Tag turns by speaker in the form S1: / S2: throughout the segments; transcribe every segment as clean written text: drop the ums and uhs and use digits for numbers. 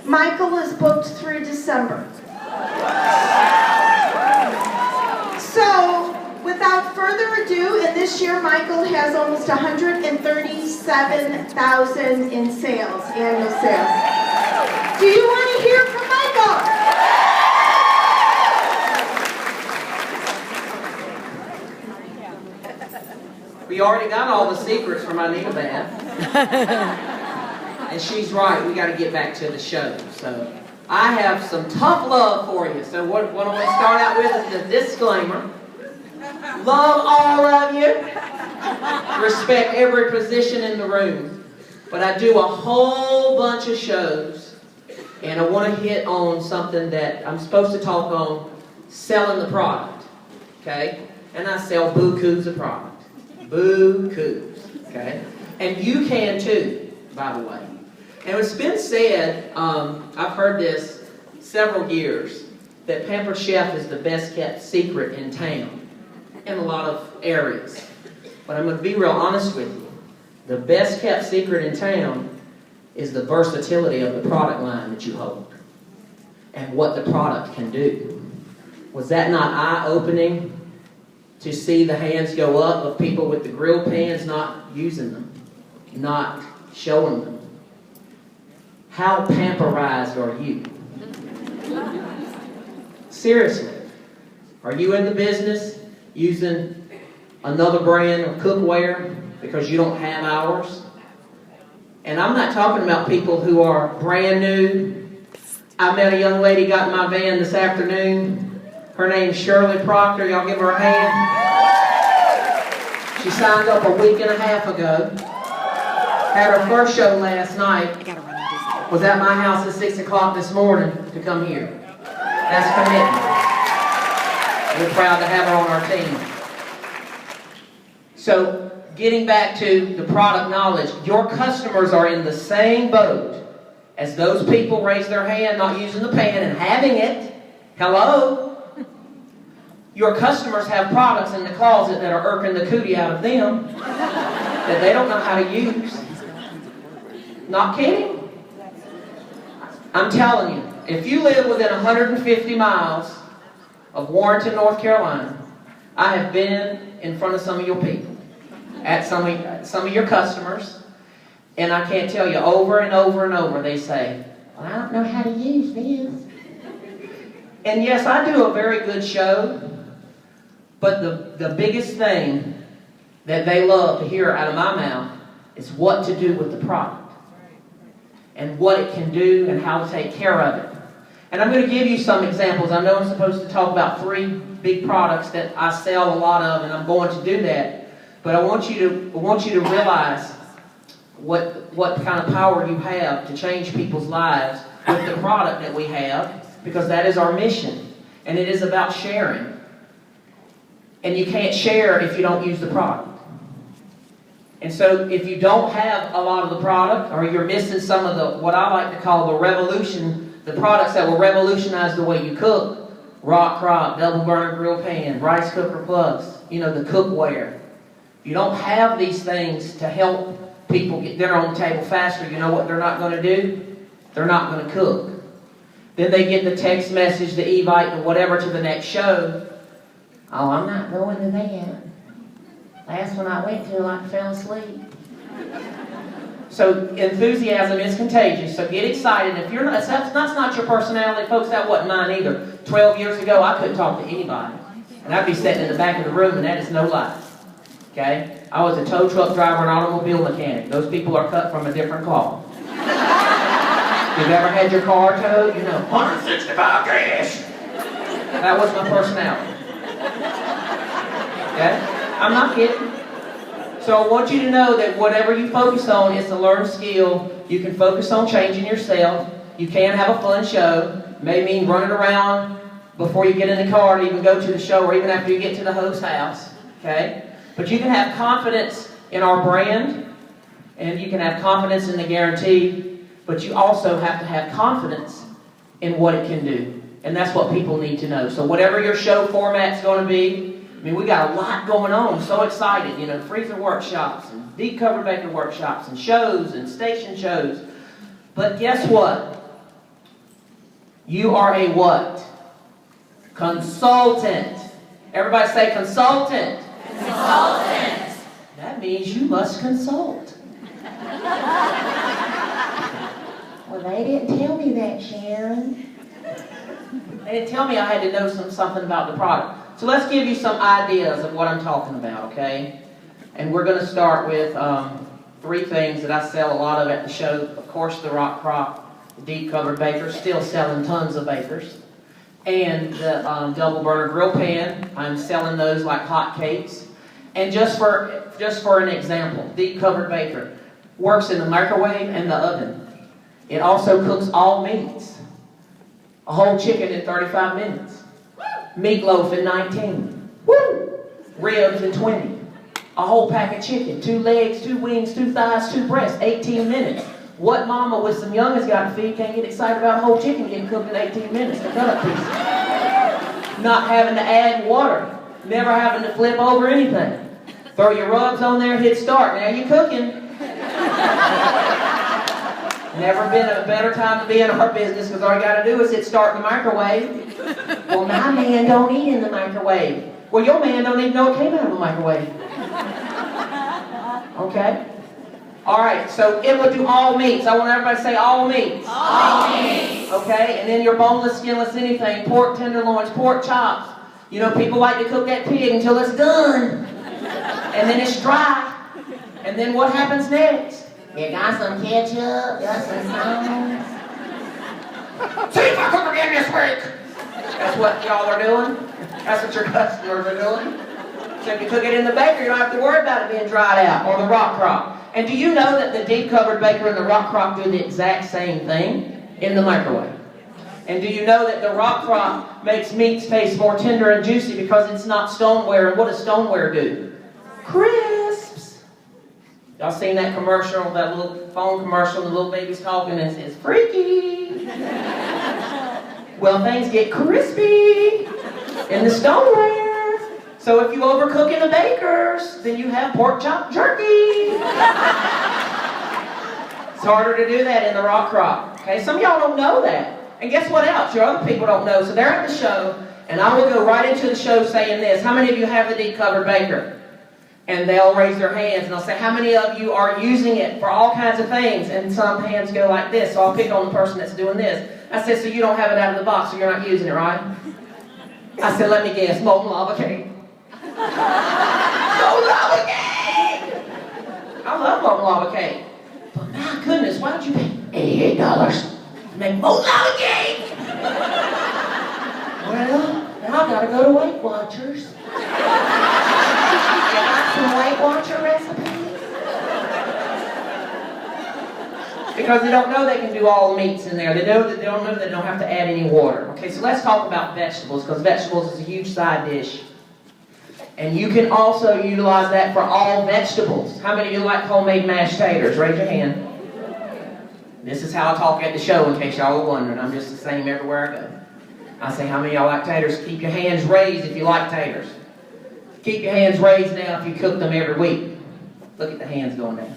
S1: Michael is booked through December. So, without further ado, and this year Michael has almost 137,000 in sales, annual sales. Do you want to hear from Michael?
S2: We already got all the secrets from Anita Beth. And she's right, we got to get back to the show. So I have some tough love for you. So what I want to start out with is the disclaimer. Love all of you. Respect every position in the room. But I do a whole bunch of shows. And I want to hit on something that I'm supposed to talk on, selling the product. Okay? And I sell bukus of product. Bukus. Okay? And you can too, by the way. And it's been said, I've heard this several years, that Pampered Chef is the best kept secret in town, in a lot of areas. But I'm going to be real honest with you. The best kept secret in town is the versatility of the product line that you hold and what the product can do. Was that not eye-opening to see the hands go up of people with the grill pans not using them, not showing them? How pamperized are you? Seriously. Are you in the business using another brand of cookware because you don't have ours? And I'm not talking about people who are brand new. I met a young lady, got in my van this afternoon. Her name's Shirley Proctor. Y'all give her a hand. She signed up a week and a half ago. Had her first show last night. Was at my house at 6 o'clock this morning to come here. That's commitment. We're proud to have her on our team. So, getting back to the product knowledge, your customers are in the same boat as those people raise their hand not using the pan and having it. Hello? Your customers have products in the closet that are irking the cootie out of them that they don't know how to use. Not kidding. I'm telling you, if you live within 150 miles of Warrenton, North Carolina, I have been in front of some of your people, at some of your customers, and I can't tell you, over and over and over, they say, well, I don't know how to use this. And yes, I do a very good show, but the biggest thing that they love to hear out of my mouth is what to do with the product. And what it can do and how to take care of it. And I'm going to give you some examples. I know I'm supposed to talk about 3 big products that I sell a lot of, and I'm going to do that. But I want you to realize what kind of power you have to change people's lives with the product that we have, because that is our mission. And it is about sharing. And you can't share if you don't use the product. And so if you don't have a lot of the product, or you're missing some of the, what I like to call the revolution, the products that will revolutionize the way you cook, Crock, double burner grill pan, rice cooker plugs, the cookware. If you don't have these things to help people get dinner on the table faster, you know what they're not going to do? They're not going to cook. Then they get the text message, the evite, the whatever to the next show. Oh, I'm not going to that. Last one I went to, I fell asleep. So enthusiasm is contagious. So get excited. If you're not, that's not your personality, folks. That wasn't mine either. 12 years ago, I couldn't talk to anybody, and I'd be sitting in the back of the room, and that is no lie. Okay, I was a tow truck driver and automobile mechanic. Those people are cut from a different cloth. You've ever had your car towed? 165 cash. That was my personality. Okay. I'm not kidding. So I want you to know that whatever you focus on is a learned skill. You can focus on changing yourself. You can have a fun show. It may mean running around before you get in the car to even go to the show, or even after you get to the host's house. Okay? But you can have confidence in our brand, and you can have confidence in the guarantee, but you also have to have confidence in what it can do. And that's what people need to know. So whatever your show format's going to be, we got a lot going on. I'm so excited. Freezer workshops and deep cover baker workshops and shows and station shows. But guess what? You are a what? Consultant. Everybody say consultant.
S3: Consultant.
S2: That means you must consult. Well, they didn't tell me that, Sharon. They didn't tell me I had to know something about the product. So let's give you some ideas of what I'm talking about, okay? And we're going to start with 3 things that I sell a lot of at the show. Of course, the Crock, the deep covered baker, still selling tons of bakers. And the double burner grill pan, I'm selling those like hotcakes. And just for an example, deep covered baker works in the microwave and the oven. It also cooks all meats. A whole chicken in 35 minutes. Meatloaf in 19. Woo! Ribs in 20. A whole pack of chicken. 2 legs, 2 wings, 2 thighs, 2 breasts. 18 minutes. What mama with some youngins got to feed can't get excited about a whole chicken getting cooked in 18 minutes? The cut up piece. Not having to add water. Never having to flip over anything. Throw your rubs on there, hit start. Now you're cooking. Never been a better time to be in our business because all you got to do is hit start in the microwave. Well, my man don't eat in the microwave. Well, your man don't even know it came out of the microwave. Okay? All right, so it will do all meats. I want everybody to say all meats.
S3: All meats.
S2: Okay, and then your boneless, skinless, anything. Pork tenderloins, pork chops. You know, people like to cook that pig until it's done. And then it's dry. And then what happens next? You got some ketchup, got some sauce. See if I cook again this week. That's what y'all are doing. That's what your customers are doing. So if you cook it in the baker, you don't have to worry about it being dried out, or the Crock. And do you know that the deep covered baker and the Crock do the exact same thing in the microwave? And do you know that the Crock makes meats taste more tender and juicy because it's not Stoneware? And what does Stoneware do? Crisps. Y'all seen that commercial, that little phone commercial, the little baby's talking and it says, freaky. Well, things get crispy in the Stoneware. So if you overcook in the bakers, then you have pork chop jerky. It's harder to do that in the Crock. Okay, some of y'all don't know that. And guess what else? Your other people don't know. So they're at the show, and I will go right into the show saying this. How many of you have the deep covered baker? And they'll raise their hands, and I'll say, how many of you are using it for all kinds of things? And some hands go like this, so I'll pick on the person that's doing this. I said, so you don't have it out of the box, so you're not using it, right? I said, let me guess, molten lava cake. Molten lava cake! I love molten lava cake. But my goodness, why did you pay $88 to make molten lava cake? Well, now I gotta go to Weight Watchers. Some Weight Watcher recipes? Because they don't know they can do all the meats in there. They don't know they don't have to add any water. Okay, so let's talk about vegetables, because vegetables is a huge side dish. And you can also utilize that for all vegetables. How many of you like homemade mashed taters? Raise your hand. This is how I talk at the show, in case y'all were wondering. I'm just the same everywhere I go. I say, how many of y'all like taters? Keep your hands raised if you like taters. Keep your hands raised now if you cook them every week. Look at the hands going down.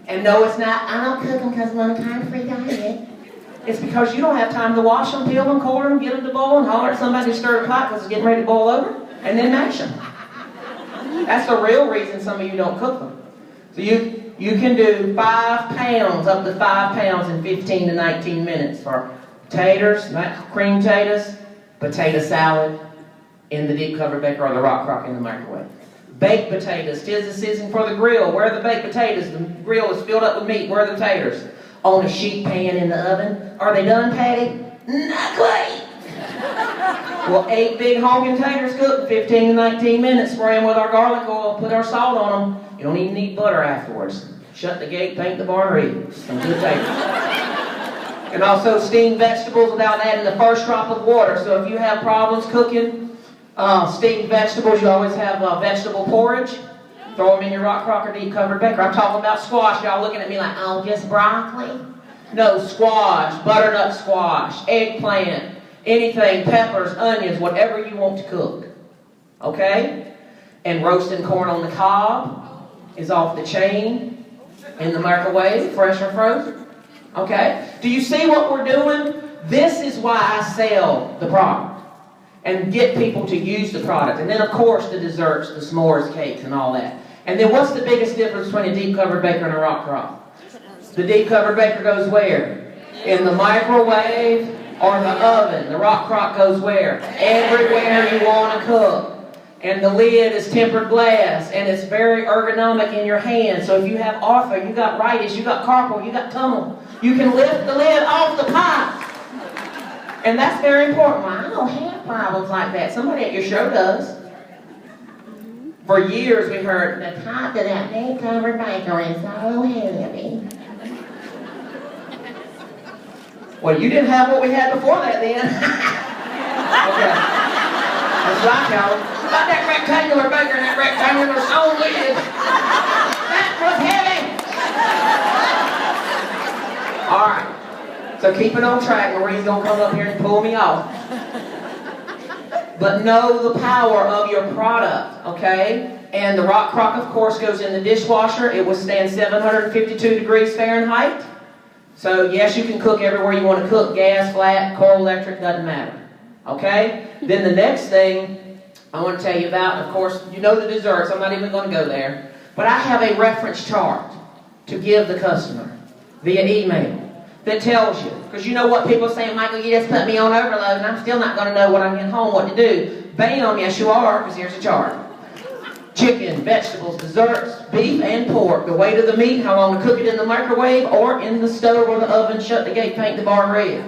S2: And no, it's not, I don't cook them because I'm on a time-free diet. It's because you don't have time to wash them, peel them, quarter them, get them to boil, and holler at somebody to stir the pot because it's getting ready to boil over, and then mash them. That's the real reason some of you don't cook them. So you can do 5 pounds, up to 5 pounds in 15 to 19 minutes for taters, cream potatoes, potato salad in the deep covered baker or the Crock in the microwave. Baked potatoes, tis the season for the grill. Where are the baked potatoes? The grill is filled up with meat. Where are the taters? On a sheet pan in the oven. Are they done, Patty? Not quite. Well, 8 big honking taters cooked in 15 to 19 minutes. Spray them with our garlic oil, put our salt on them. You don't even need butter afterwards. Shut the gate, paint the barn, read. Some good taters. And also steamed vegetables without adding the first drop of water. So if you have problems cooking steamed vegetables, you always have vegetable porridge. Throw them in your Crock or deep covered baker. I'm talking about squash. Y'all looking at me like, oh, just broccoli? No, squash, butternut squash, eggplant, anything, peppers, onions, whatever you want to cook. Okay? And roasting corn on the cob is off the chain in the microwave, fresh or frozen. Okay? Do you see what we're doing? This is why I sell the product and get people to use the product. And then, of course, the desserts, the s'mores cakes, and all that. And then what's the biggest difference between a deep-covered baker and a rock crock? The deep-covered baker goes where? In the microwave or the oven. The rock crock goes where? Everywhere you want to cook. And the lid is tempered glass, and it's very ergonomic in your hand. So if you have arthro, you got ritis, you got carpal, you got tunnel, you can lift the lid off the pot. And that's very important. Well, I don't have problems like that. Somebody at your show does. For years we heard, the top of that deep-covered baker is so heavy. Well, you didn't have what we had before that then. Okay. That's right, y'all. About that rectangular baker and that rectangular stone lid. That was heavy. All right. So keep it on track. Marie's going to come up here and pull me off. But know the power of your product, okay? And the rock crock, of course, goes in the dishwasher. It withstands 752 degrees Fahrenheit. So, yes, you can cook everywhere you want to cook. Gas, flat, coal, electric, doesn't matter. Okay? Then the next thing I want to tell you about, of course, you know the desserts. I'm not even going to go there. But I have a reference chart to give the customer via email that tells you. Because you know what people say, Michael, you just put me on overload, and I'm still not going to know when I get home what to do. Bam, yes you are, because here's a chart. Chicken, vegetables, desserts, beef, and pork. The weight of the meat, how long to cook it in the microwave or in the stove or the oven. Shut the gate, paint the bar red.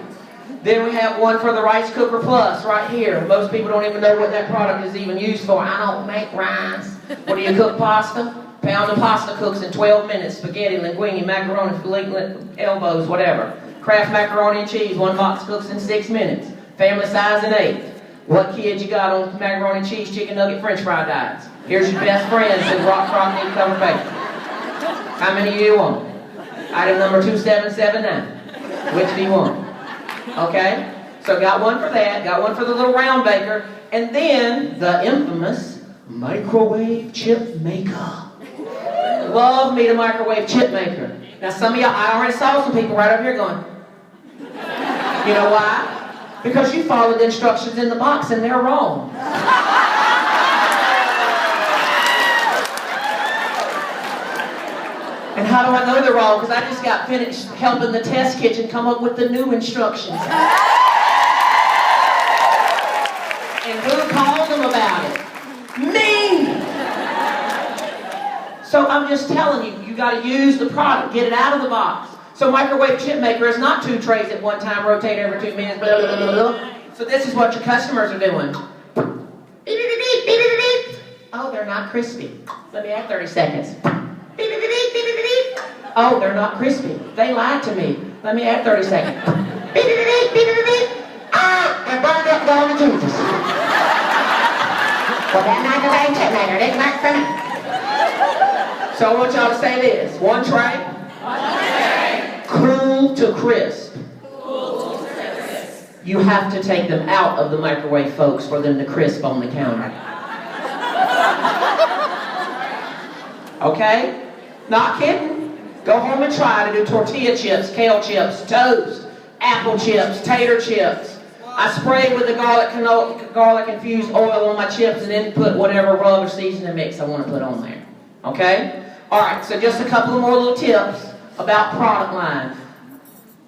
S2: Then we have one for the Rice Cooker Plus right here. Most people don't even know what that product is even used for. I don't make rice. What do you cook pasta? Pound of pasta cooks in 12 minutes. Spaghetti, linguine, macaroni, filet, elbows, whatever. Kraft macaroni and cheese, one box cooks in 6 minutes. Family size in 8. What kids you got on macaroni and cheese, chicken nugget, french fry diets? Here's your best friend, says rock crock deep-covered baker. How many do you want? Item number 2779. Which do you want? Okay? So got one for that, got one for the little round baker, and then the infamous microwave chip maker. Love me the microwave chip maker. Now some of y'all, I already saw some people right over here going, you know why? Because you followed the instructions in the box and they're wrong. And how do I know they're wrong? Because I just got finished helping the test kitchen come up with the new instructions. And who called them about it? Me! So I'm just telling you, you got to use the product, get it out of the box. So microwave chip maker is not 2 trays at one time, rotate every 2 minutes, blah, blah, blah, blah. So this is what your customers are doing. Beep, beep, beep, beep, beep, beep, beep. Oh, they're not crispy. Let me add 30 seconds. Beep, beep, beep, beep, beep, beep. Oh, they're not crispy. They lied to me. Let me add 30 seconds. Beep, beep, beep, beep, beep, beep. Ah, they're burned up going to Jesus. Well, that microwave chip maker didn't work for me. So I want y'all to say this. One tray. Cool to crisp. You have to take them out of the microwave, folks, for them to crisp on the counter. Okay? Not kidding. Go home and try to do tortilla chips, kale chips, toast, apple chips, tater chips. I sprayed with the garlic infused oil on my chips and then put whatever rub or seasoning mix I want to put on there. Okay? Alright, so just a couple of more little tips about product line.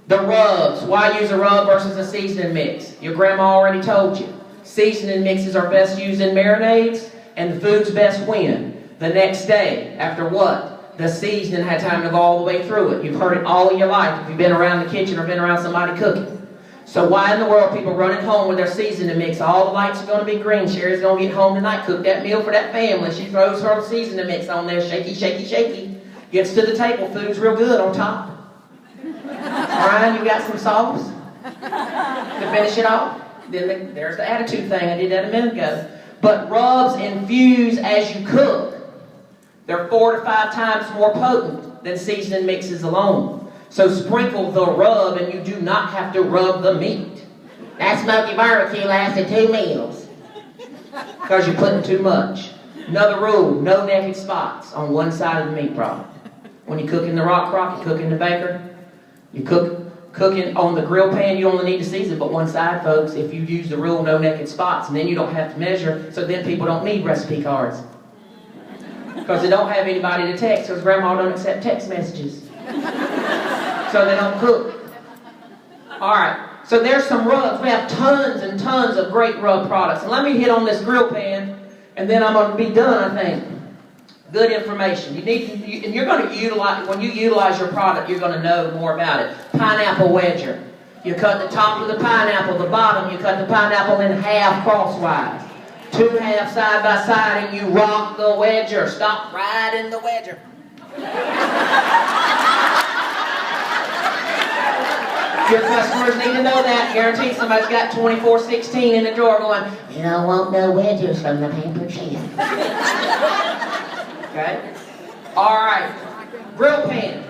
S2: The rubs. Why use a rub versus a seasoning mix? Your grandma already told you. Seasoning mixes are best used in marinades, and the food's best when? The next day. After what? The seasoning had time to go all the way through it. You've heard it all of your life if you've been around the kitchen or been around somebody cooking. So why in the world people running home with their seasoning mix? All the lights are going to be green. Sherry's going to get home tonight, cook that meal for that family. She throws her seasoning mix on there, shaky, shaky, shaky. Gets to the table, food's real good on top. Brian, you got some sauce to finish it off? Then there's the attitude thing. I did that a minute ago. But rubs infuse as you cook. They're 4 to 5 times more potent than seasoning mixes alone. So sprinkle the rub and you do not have to rub the meat. That smoky barbecue lasted 2 meals. Because you're putting too much. Another rule, no naked spots on one side of the meat product. When you cook in the rock crock, you cook in the baker, you cook Cooking on the grill pan, you only need to season but one side, folks, if you use the rule no naked spots, and then you don't have to measure, so then people don't need recipe cards. Because they don't have anybody to text, because Grandma don't accept text messages. So they don't cook. Alright, so there's some rubs. We have tons and tons of great rub products. And let me hit on this grill pan, and then I'm going to be done, I think. Good information. And you're going to utilize, when you utilize your product, you're going to know more about it. Pineapple wedger. You cut the top of the pineapple, the bottom, you cut the pineapple in half crosswise. 2 halves side by side, and you rock the wedger. Stop right in the wedger. Your customers need to know that. Guarantee somebody's got 2416 in the drawer going, you don't want no wedgers from the paper chef. Okay? Alright. Grill pan.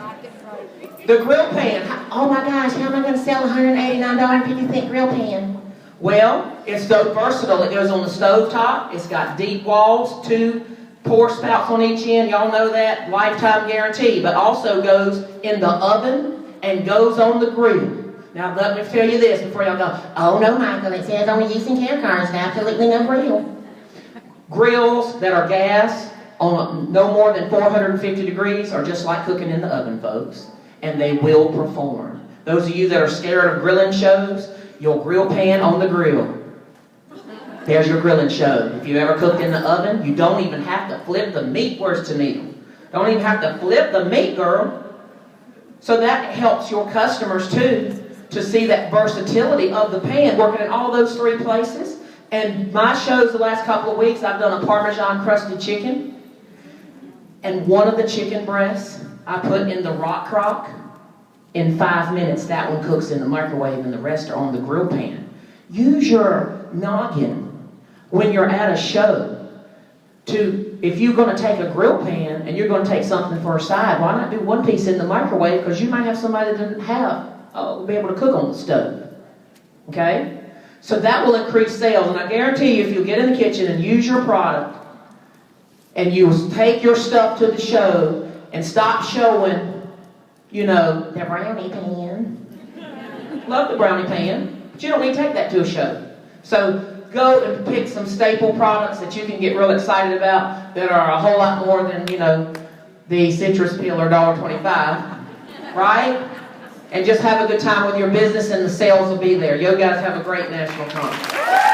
S2: The grill pan. Oh my gosh, how am I going to sell a $189.50 grill pan? Well, it's so versatile. It goes on the stove top. It's got deep walls, 2 pour spouts on each end. Y'all know that. Lifetime guarantee. But also goes in the oven and goes on the grill. Now, let me tell you this before y'all go, oh no, Michael, it says only using camp cars, absolutely no grill. Grills that are gas on no more than 450 degrees are just like cooking in the oven, folks. And they will perform. Those of you that are scared of grilling shows, your grill pan on the grill. There's your grilling show. If you ever cooked in the oven, you don't even have to flip the meat. Where's Tanita? Don't even have to flip the meat, girl. So that helps your customers too, to see that versatility of the pan, working in all those 3 places. And my shows the last couple of weeks, I've done a Parmesan crusted chicken. And one of the chicken breasts, I put in the crock. In 5 minutes, that one cooks in the microwave and the rest are on the grill pan. Use your noggin when you're at a show to, if you're going to take a grill pan and you're going to take something for a side, why not do 1 piece in the microwave? Because you might have somebody that doesn't have, be able to cook on the stove. Okay? So that will increase sales. And I guarantee you, if you get in the kitchen and use your product, and you take your stuff to the show and stop showing, you know, the brownie pan. Love the brownie pan, but you don't need to take that to a show. So go and pick some staple products that you can get real excited about that are a whole lot more than, you know, the citrus peel or $1.25, right? And just have a good time with your business and the sales will be there. You guys have a great national conference.